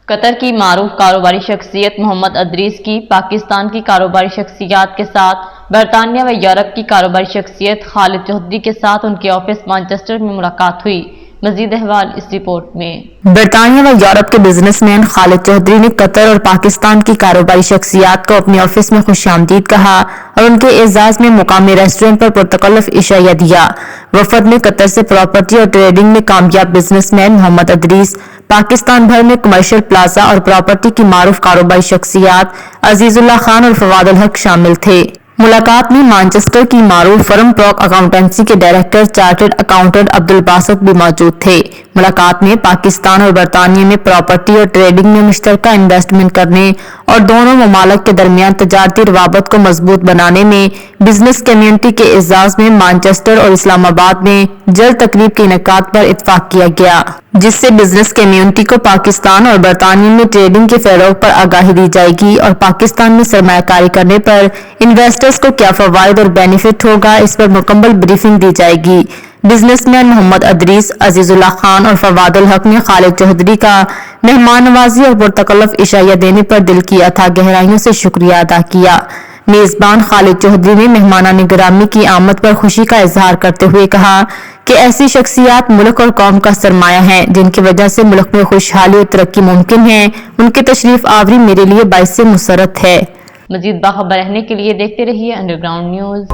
قطر کی معروف کاروباری شخصیت محمد ادریس کی پاکستان کی کاروباری شخصیات کے ساتھ برطانیہ و یورپ کی کاروباری شخصیت خالد چوہدری کے ساتھ ان کے آفس مانچسٹر میں ملاقات ہوئی۔ مزید احوال اس رپورٹ میں۔ برطانیہ و یورپ کے بزنس مین خالد چوہدری نے قطر اور پاکستان کی کاروباری شخصیات کو اپنے آفس میں خوش آمدید کہا اور ان کے اعزاز میں مقامی ریسٹورنٹ پر پرتکلف عشائیہ دیا۔ وفد نے قطر سے پراپرٹی اور ٹریڈنگ میں کامیاب بزنس مین محمد ادریس، پاکستان بھر میں کمرشل پلازا اور پراپرٹی کی معروف کاروباری شخصیات عزیز اللہ خان اور فواد الحق شامل تھے۔ ملاقات میں مانچسٹر کی معروف فرم پراک اکاؤنٹنسی کے ڈائریکٹر چارٹرڈ اکاؤنٹنٹ عبدالباسط بھی موجود تھے۔ ملاقات میں پاکستان اور برطانیہ میں پراپرٹی اور ٹریڈنگ میں مشترکہ انویسٹمنٹ کرنے اور دونوں ممالک کے درمیان تجارتی روابط کو مضبوط بنانے میں بزنس کمیونٹی کے اعزاز میں مانچسٹر اور اسلام آباد میں جلد تقریب کے انعقاد پر اتفاق کیا گیا، جس سے بزنس کمیونٹی کو پاکستان اور برطانیہ میں ٹریڈنگ کے فروغ پر آگاہی دی جائے گی اور پاکستان میں سرمایہ کاری کرنے پر انویسٹرز کو کیا فوائد اور بینیفٹ ہوگا، اس پر مکمل بریفنگ دی جائے گی۔ بزنس مین محمد ادریس، عزیز اللہ خان اور فواد الحق نے خالد چوہدری کا مہمان نوازی اور پرتکلف عشائیہ دینے پر دل کی اتھاہ گہرائیوں سے شکریہ ادا کیا۔ میزبان خالد چوہدری نے مہمانان گرامی کی آمد پر خوشی کا اظہار کرتے ہوئے کہا کہ ایسی شخصیات ملک اور قوم کا سرمایہ ہیں جن کی وجہ سے ملک میں خوشحالی اور ترقی ممکن ہے۔ ان کی تشریف آوری میرے لیے باعث مسرت ہے۔ مزید باخبر رہنے کے لیے دیکھتے رہیے انڈر گراؤنڈ نیوز۔